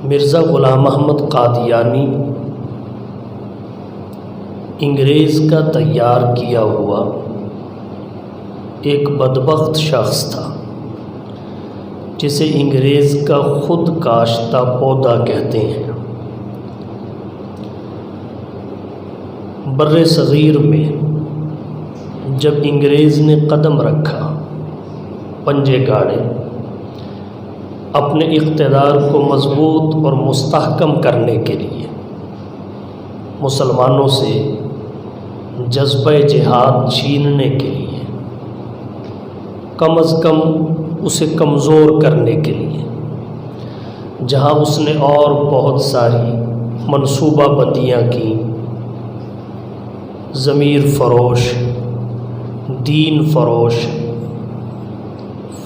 مرزا غلام احمد قادیانی انگریز کا تیار کیا ہوا ایک بدبخت شخص تھا جسے انگریز کا خود کاشتہ پودا کہتے ہیں۔ بر صغیر میں جب انگریز نے قدم رکھا، پنجے گاڑے، اپنے اقتدار کو مضبوط اور مستحکم کرنے کے لیے مسلمانوں سے جذبہ جہاد چھیننے کے لیے، کم از کم اسے کمزور کرنے کے لیے، جہاں اس نے اور بہت ساری منصوبہ بندیاں کی، ضمیر فروش، دین فروش،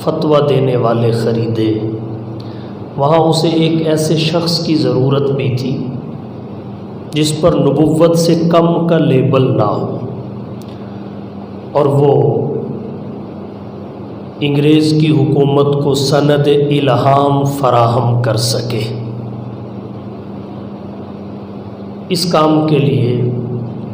فتویٰ دینے والے خریدے، وہاں اسے ایک ایسے شخص کی ضرورت بھی تھی جس پر نبوت سے کم کا لیبل نہ ہو، اور وہ انگریز کی حکومت کو سند الہام فراہم کر سکے۔ اس کام کے لیے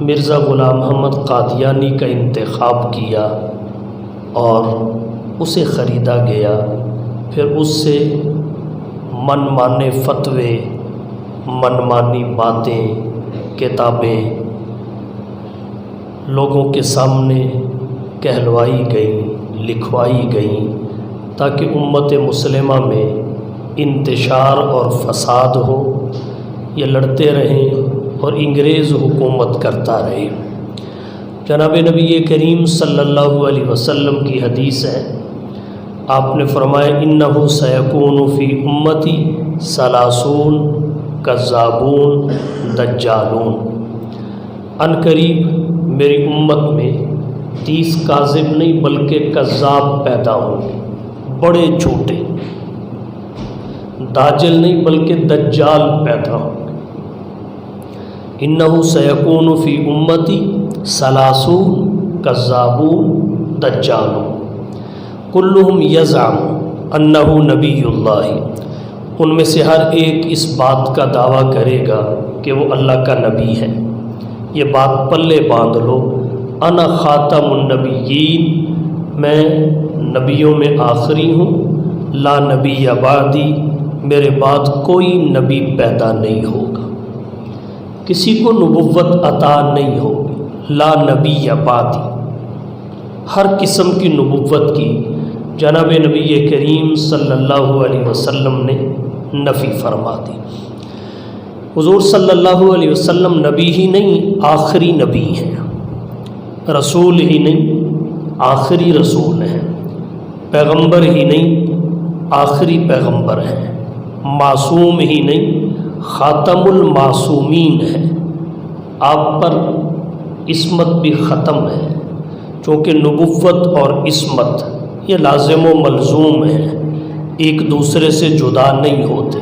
مرزا غلام احمد قادیانی کا انتخاب کیا اور اسے خریدا گیا۔ پھر اس سے من مانے فتوے، من مانی باتیں، کتابیں لوگوں کے سامنے کہلوائی گئیں، لکھوائی گئیں، تاکہ امت مسلمہ میں انتشار اور فساد ہو، یہ لڑتے رہیں اور انگریز حکومت کرتا رہے۔ جناب نبی کریم صلی اللہ علیہ وسلم کی حدیث ہے، آپ نے فرمایا انہ سیکون فی امتی ثلاثون کذابون دجالون، ان قریب میری امت میں 30 کاذب نہیں بلکہ کذاب پیدا ہوں گے، بڑے جھوٹے، داجل نہیں بلکہ دجال پیدا ہوں گے۔ انہ سیکون فی امتی ثلاثون کذابون دجالون کلہم یزعم انہ نبی اللہ، ان میں سے ہر ایک اس بات کا دعویٰ کرے گا کہ وہ اللہ کا نبی ہے۔ یہ بات پلے باندھ لو، انا خاتم النبیین، میں نبیوں میں آخری ہوں، لا نبی بعدی، میرے بعد کوئی نبی پیدا نہیں ہوگا، کسی کو نبوت عطا نہیں ہوگی، لا نبی بعدی، ہر قسم کی نبوت کی جناب نبی کریم صلی اللہ علیہ وسلم نے نفی فرما دی۔ حضور صلی اللہ علیہ وسلم نبی ہی نہیں، آخری نبی ہیں، رسول ہی نہیں، آخری رسول ہیں، پیغمبر ہی نہیں، آخری پیغمبر ہیں، معصوم ہی نہیں، خاتم المعصومین ہیں، آپ پر عصمت بھی ختم ہے، چونکہ نبوت اور عصمت یہ لازم و ملزوم ہیں، ایک دوسرے سے جدا نہیں ہوتے۔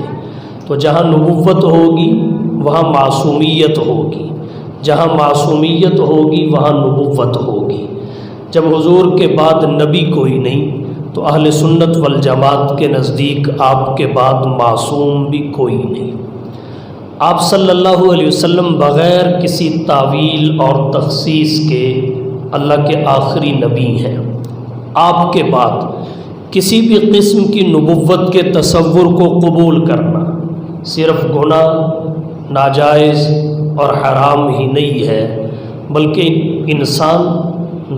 تو جہاں نبوت ہوگی وہاں معصومیت ہوگی، جہاں معصومیت ہوگی وہاں نبوت ہوگی۔ جب حضور کے بعد نبی کوئی نہیں تو اہل سنت والجماعت کے نزدیک آپ کے بعد معصوم بھی کوئی نہیں۔ آپ صلی اللہ علیہ وسلم بغیر کسی تعویل اور تخصیص کے اللہ کے آخری نبی ہیں۔ آپ کے بعد کسی بھی قسم کی نبوت کے تصور کو قبول کرنا صرف گناہ، ناجائز اور حرام ہی نہیں ہے، بلکہ انسان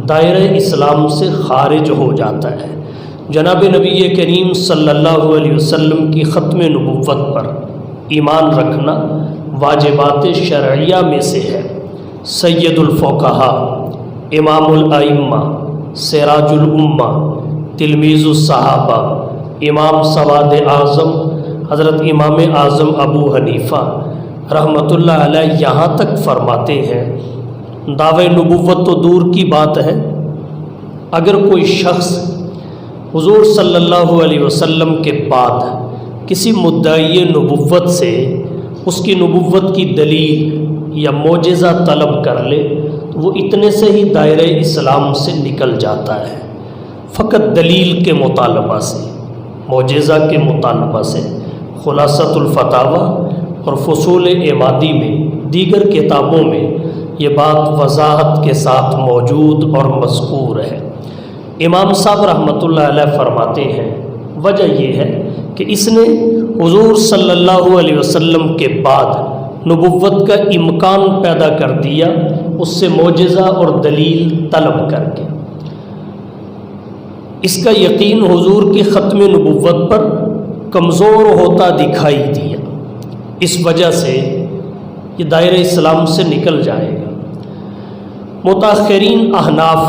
دائرہ اسلام سے خارج ہو جاتا ہے۔ جناب نبی کریم صلی اللہ علیہ وسلم کی ختم نبوت پر ایمان رکھنا واجبات شرعیہ میں سے ہے۔ سید الفقہاء، امام الائمہ، سراج الامہ، تلمیذ الصحابہ، امام سواد اعظم حضرت امام اعظم ابو حنیفہ رحمۃ اللہ علیہ یہاں تک فرماتے ہیں، دعوی نبوت تو دور کی بات ہے، اگر کوئی شخص حضور صلی اللہ علیہ وسلم کے بعد کسی مدعی نبوت سے اس کی نبوت کی دلیل یا معجزہ طلب کر لے تو وہ اتنے سے ہی دائرہ اسلام سے نکل جاتا ہے، فقط دلیل کے مطالبہ سے، معجزہ کے مطالبہ سے، خلاصۃ الفتاوی اور فصول اعمادی میں دیگر کتابوں میں یہ بات وضاحت کے ساتھ موجود اور مذکور ہے۔ امام صاحب رحمۃ اللہ علیہ فرماتے ہیں وجہ یہ ہے کہ اس نے حضور صلی اللہ علیہ وسلم کے بعد نبوت کا امکان پیدا کر دیا، اس سے معجزہ اور دلیل طلب کر کے۔ اس کا یقین حضور کی ختم نبوت پر کمزور ہوتا دکھائی دیا، اس وجہ سے یہ دائرہ اسلام سے نکل جائے گا۔ متاخرین احناف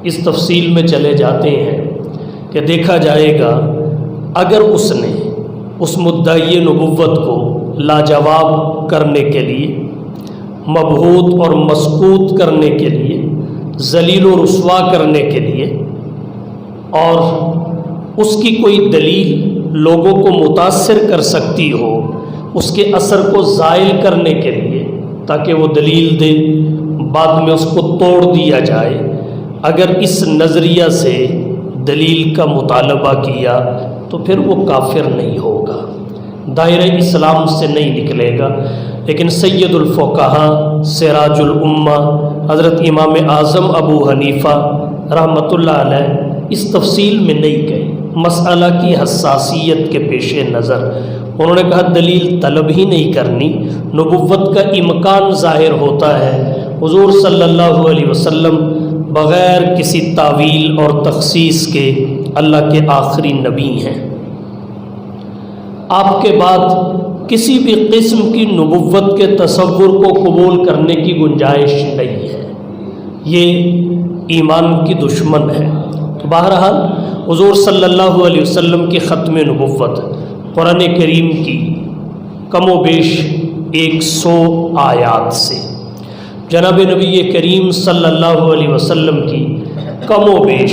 اس تفصیل میں چلے جاتے ہیں کہ دیکھا جائے گا اگر اس نے اس مدعی نبوت کو لاجواب کرنے کے لیے، مبہوت اور مسکوت کرنے کے لیے، ذلیل و رسوا کرنے کے لیے، اور اس کی کوئی دلیل لوگوں کو متاثر کر سکتی ہو، اس کے اثر کو زائل کرنے کے لیے تاکہ وہ دلیل دے، بعد میں اس کو توڑ دیا جائے، اگر اس نظریہ سے دلیل کا مطالبہ کیا تو پھر وہ کافر نہیں ہوگا، دائرہ اسلام سے نہیں نکلے گا۔ لیکن سید الفقہاء سراج الامہ حضرت امام اعظم ابو حنیفہ رحمۃ اللہ علیہ اس تفصیل میں نہیں گئے، مسئلہ کی حساسیت کے پیش نظر انہوں نے کہا دلیل طلب ہی نہیں کرنی، نبوت کا امکان ظاہر ہوتا ہے، حضور صلی اللہ علیہ وسلم بغیر کسی تعویل اور تخصیص کے اللہ کے آخری نبی ہیں، آپ کے بعد کسی بھی قسم کی نبوت کے تصور کو قبول کرنے کی گنجائش نہیں ہے، یہ ایمان کی دشمن ہے۔ تو بہرحال حضور صلی اللہ علیہ وسلم کی ختم نبوت قرآن کریم کی کم و بیش 100 آیات سے، جناب نبی کریم صلی اللہ علیہ وسلم کی کم و بیش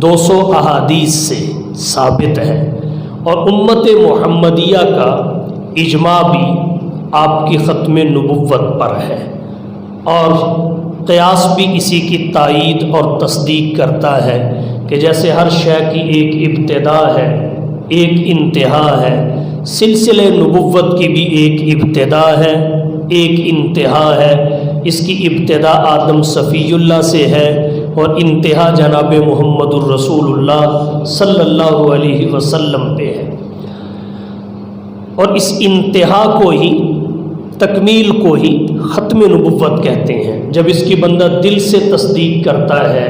200 احادیث سے ثابت ہے، اور امت محمدیہ کا اجماع بھی آپ کی ختم نبوت پر ہے، اور قیاس بھی اسی کی تائید اور تصدیق کرتا ہے کہ جیسے ہر شے کی ایک ابتدا ہے، ایک انتہا ہے، سلسلہ نبوت کی بھی ایک ابتدا ہے، ایک انتہا ہے، اس کی ابتدا آدم صفی اللہ سے ہے اور انتہا جناب محمد الرسول اللہ صلی اللہ علیہ وسلم پہ ہے، اور اس انتہا کو ہی، تکمیل کو ہی ختم نبوت کہتے ہیں۔ جب اس کی بندہ دل سے تصدیق کرتا ہے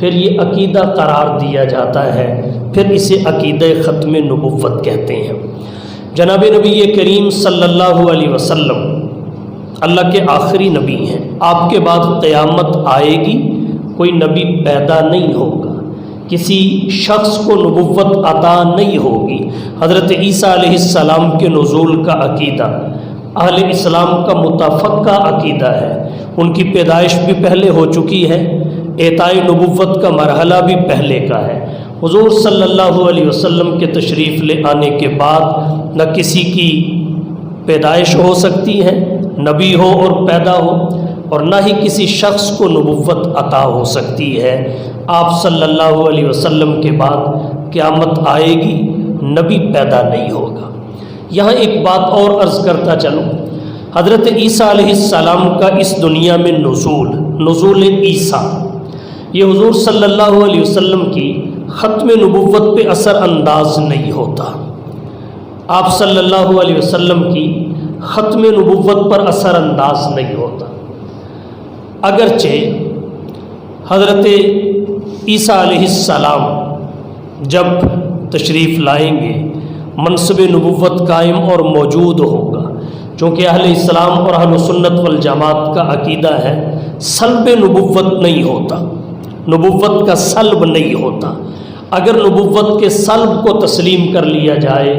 پھر یہ عقیدہ قرار دیا جاتا ہے، پھر اسے عقیدہ ختم نبوت کہتے ہیں۔ جناب نبی کریم صلی اللہ علیہ وسلم اللہ کے آخری نبی ہیں، آپ کے بعد قیامت آئے گی، کوئی نبی پیدا نہیں ہوگا، کسی شخص کو نبوت عطا نہیں ہوگی۔ حضرت عیسیٰ علیہ السلام کے نزول کا عقیدہ اہل اسلام کا متفقہ عقیدہ ہے، ان کی پیدائش بھی پہلے ہو چکی ہے، اعطائے نبوت کا مرحلہ بھی پہلے کا ہے۔ حضور صلی اللہ علیہ وسلم کے تشریف لے آنے کے بعد نہ کسی کی پیدائش ہو سکتی ہے، نبی ہو اور پیدا ہو، اور نہ ہی کسی شخص کو نبوت عطا ہو سکتی ہے۔ آپ صلی اللہ علیہ وسلم کے بعد قیامت آئے گی، نبی پیدا نہیں ہوگا۔ یہاں ایک بات اور عرض کرتا چلوں، حضرت عیسیٰ علیہ السلام کا اس دنیا میں نزول عیسیٰ، یہ حضور صلی اللہ علیہ وسلم کی ختم نبوت پہ اثر انداز نہیں ہوتا، آپ صلی اللہ علیہ وسلم کی ختم نبوت پر اثر انداز نہیں ہوتا۔ اگرچہ حضرت عیسیٰ علیہ السلام جب تشریف لائیں گے منصب نبوت قائم اور موجود ہوگا، چونکہ اہل اسلام اور اہل سنت والجماعت کا عقیدہ ہے سلب نبوت نہیں ہوتا، نبوت کا سلب نہیں ہوتا۔ اگر نبوت کے سلب کو تسلیم کر لیا جائے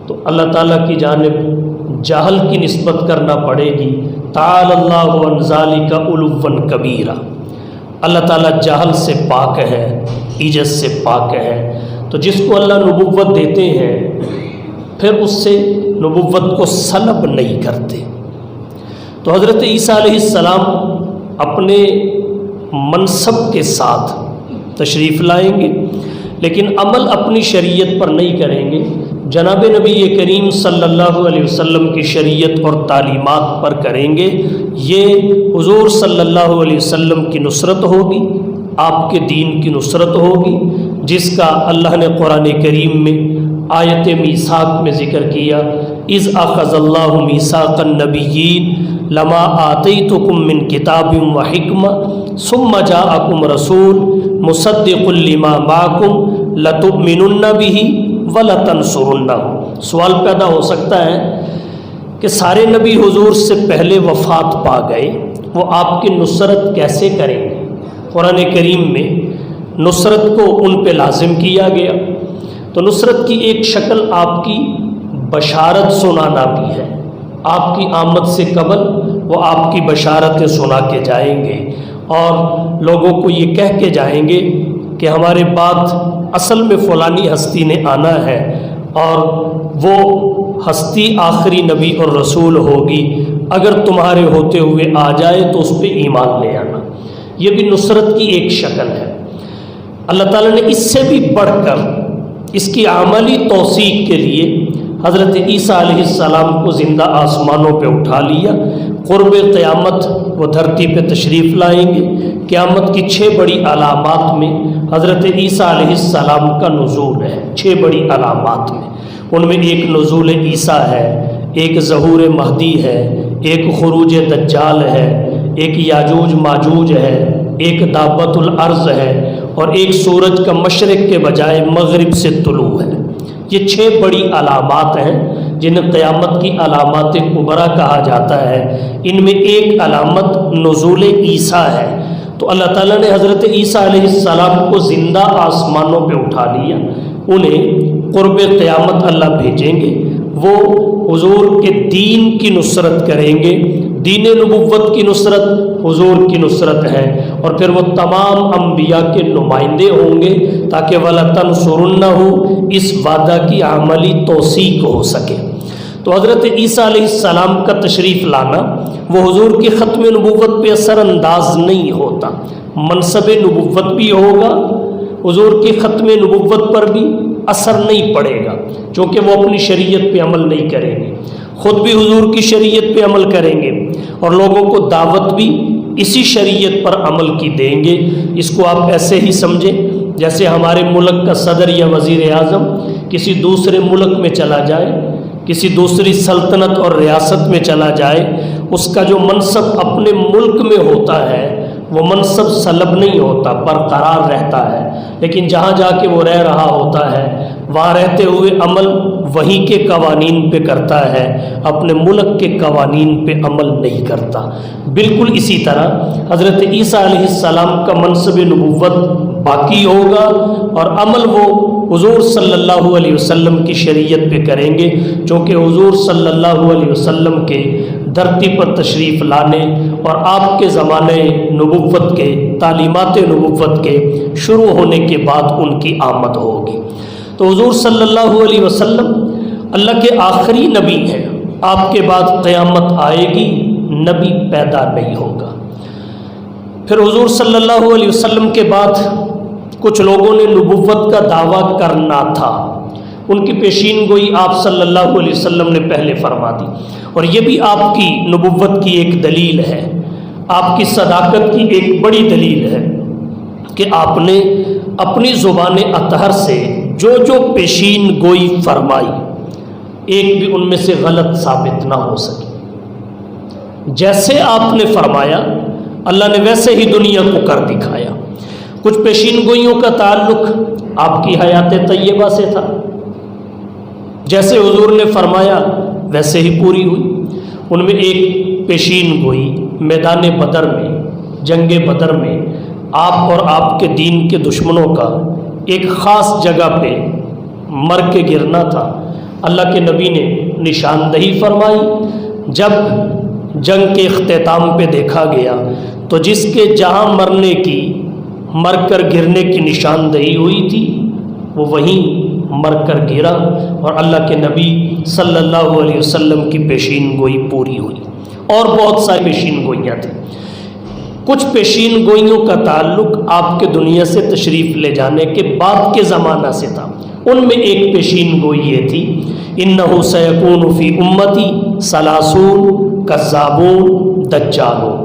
تو اللہ تعالیٰ کی جانب جہل کی نسبت کرنا پڑے گی، تعالی اللہ عن ذالک علوا کبیرا، اللہ تعالیٰ جہل سے پاک ہے، عجز سے پاک ہے۔ تو جس کو اللہ نبوت دیتے ہیں پھر اس سے نبوت کو سلب نہیں کرتے۔ تو حضرت عیسیٰ علیہ السلام اپنے منصب کے ساتھ تشریف لائیں گے، لیکن عمل اپنی شریعت پر نہیں کریں گے، جناب نبی کریم صلی اللہ علیہ وسلم کی شریعت اور تعلیمات پر کریں گے، یہ حضور صلی اللہ علیہ وسلم کی نصرت ہوگی، آپ کے دین کی نصرت ہوگی، جس کا اللہ نے قرآن کریم میں آیت میثاق میں ذکر کیا، اذ اخذ اللہ میثاق النبیین لما آتیتکم من کتاب و حکمہ ثم جاءکم رسول مصدق لما معکم لتؤمنن بہ وَلَتَنْصُرُنَّهُ۔ سوال پیدا ہو سکتا ہے کہ سارے نبی حضور سے پہلے وفات پا گئے، وہ آپ کی نصرت کیسے کریں گے؟ قرآن کریم میں نصرت کو ان پہ لازم کیا گیا، تو نصرت کی ایک شکل آپ کی بشارت سنانا بھی ہے، آپ کی آمد سے قبل وہ آپ کی بشارتیں سنا کے جائیں گے اور لوگوں کو یہ کہہ کے جائیں گے کہ ہمارے بعد اصل میں فلانی ہستی نے آنا ہے اور وہ ہستی آخری نبی اور رسول ہوگی، اگر تمہارے ہوتے ہوئے آ جائے تو اس پہ ایمان لے آنا۔ یہ بھی نصرت کی ایک شکل ہے۔ اللہ تعالیٰ نے اس سے بھی بڑھ کر اس کی عملی توثیق کے لیے حضرت عیسیٰ علیہ السلام کو زندہ آسمانوں پہ اٹھا لیا۔ قرب قیامت وہ دھرتی پہ تشریف لائیں گے۔ قیامت کی 6 بڑی علامات میں حضرت عیسیٰ علیہ السلام کا نزول ہے۔ 6 بڑی علامات میں، ان میں ایک نزول عیسیٰ ہے، ایک ظہور مہدی ہے، ایک خروج دجال ہے، ایک یاجوج ماجوج ہے، ایک دابت الارض ہے، اور ایک سورج کا مشرق کے بجائے مغرب سے طلوع ہے۔ یہ 6 بڑی علامات ہیں جنہیں قیامت کی علامات کبریٰ کہا جاتا ہے۔ ان میں ایک علامت نزول عیسیٰ ہے۔ تو اللہ تعالیٰ نے حضرت عیسیٰ علیہ السلام کو زندہ آسمانوں پہ اٹھا لیا، انہیں قرب قیامت اللہ بھیجیں گے، وہ حضور کے دین کی نصرت کریں گے۔ دین نبوت کی نصرت حضور کی نصرت ہے، اور پھر وہ تمام انبیاء کے نمائندے ہوں گے تاکہ وَلَتَنْصُرُنَّهُ اس وعدہ کی عملی توثیق ہو سکے۔ تو حضرت عیسیٰ علیہ السلام کا تشریف لانا وہ حضور کی ختم نبوت پہ اثر انداز نہیں ہوتا، منصب نبوت بھی ہوگا، حضور کی ختم نبوت پر بھی اثر نہیں پڑے گا، چونکہ وہ اپنی شریعت پہ عمل نہیں کریں گے، خود بھی حضور کی شریعت پہ عمل کریں گے اور لوگوں کو دعوت بھی اسی شریعت پر عمل کی دیں گے۔ اس کو آپ ایسے ہی سمجھیں جیسے ہمارے ملک کا صدر یا وزیر اعظم کسی دوسرے ملک میں چلا جائے، کسی دوسری سلطنت اور ریاست میں چلا جائے، اس کا جو منصب اپنے ملک میں ہوتا ہے وہ منصب سلب نہیں ہوتا، برقرار رہتا ہے، لیکن جہاں جا کے وہ رہ رہا ہوتا ہے وہاں رہتے ہوئے عمل وہیں کے قوانین پہ کرتا ہے، اپنے ملک کے قوانین پہ عمل نہیں کرتا۔ بالکل اسی طرح حضرت عیسیٰ علیہ السلام کا منصب نبوت باقی ہوگا اور عمل وہ حضور صلی اللہ علیہ وسلم کی شریعت پہ کریں گے، چونکہ حضور صلی اللہ علیہ وسلم کے دھرتی پر تشریف لانے اور آپ کے زمانے نبوت کے، تعلیمات نبوت کے شروع ہونے کے بعد ان کی آمد ہوگی۔ تو حضور صلی اللہ علیہ وسلم اللہ کے آخری نبی ہیں، آپ کے بعد قیامت آئے گی، نبی پیدا نہیں ہوگا۔ پھر حضور صلی اللہ علیہ وسلم کے بعد کچھ لوگوں نے نبوت کا دعویٰ کرنا تھا، ان کی پیشین گوئی آپ صلی اللہ علیہ وسلم نے پہلے فرما دی، اور یہ بھی آپ کی نبوت کی ایک دلیل ہے، آپ کی صداقت کی ایک بڑی دلیل ہے کہ آپ نے اپنی زبان اطہر سے جو جو پیشین گوئی فرمائی ایک بھی ان میں سے غلط ثابت نہ ہو سکی۔ جیسے آپ نے فرمایا اللہ نے ویسے ہی دنیا کو کر دکھایا۔ کچھ پیشین گوئیوں کا تعلق آپ کی حیات طیبہ سے تھا، جیسے حضور نے فرمایا ویسے ہی پوری ہوئی۔ ان میں ایک پیشین گوئی میدان بدر میں، جنگ بدر میں آپ اور آپ کے دین کے دشمنوں کا ایک خاص جگہ پہ مر کے گرنا تھا۔ اللہ کے نبی نے نشاندہی فرمائی۔ جب جنگ کے اختتام پہ دیکھا گیا تو جس کے جہاں مرنے کی، مر کر گرنے کی نشاندہی ہوئی تھی وہ وہیں مر کر گرا اور اللہ کے نبی صلی اللہ علیہ وسلم کی پیشین گوئی پوری ہوئی۔ اور بہت ساری پیشین گوئیاں تھیں۔ کچھ پیشین گوئیوں کا تعلق آپ کے دنیا سے تشریف لے جانے کے بعد کے زمانہ سے تھا. ان میں ایک پیشین گوئی یہ تھی انہ سیکون فی امتی ثلاثون کذابون دجالون،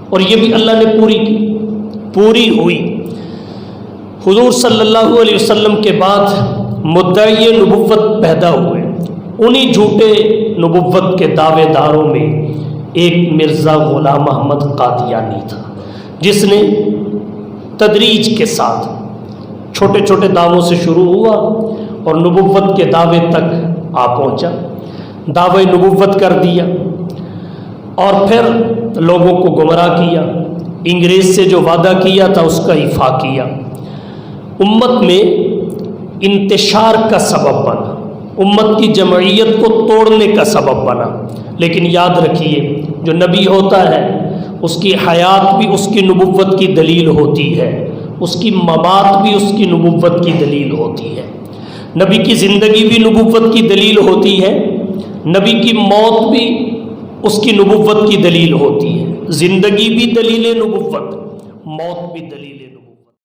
اور یہ بھی اللہ نے پوری کی، پوری ہوئی. حضور صلی اللہ علیہ وسلم کے بعد مدعی نبوت پیدا ہوئے. انہی جھوٹے نبوت کے دعوے داروں میں ایک مرزا غلام احمد قادیانی تھا، جس نے تدریج کے ساتھ چھوٹے چھوٹے دعووں سے شروع ہوا اور نبوت کے دعوے تک آ پہنچا، دعوے نبوت کر دیا اور پھر لوگوں کو گمراہ کیا، انگریز سے جو وعدہ کیا تھا اس کا ایفا کیا، امت میں انتشار کا سبب بنا، امت کی جمعیت کو توڑنے کا سبب بنا. لیکن یاد رکھیے جو نبی ہوتا ہے اس کی حیات بھی اس کی نبوت کی دلیل ہوتی ہے، اس کی ممات بھی اس کی نبوت کی دلیل ہوتی ہے. نبی کی زندگی بھی نبوت کی دلیل ہوتی ہے، نبی کی موت بھی اس کی نبوت کی دلیل ہوتی ہے. زندگی بھی دلیل نبوت، موت بھی دلیل نبوت.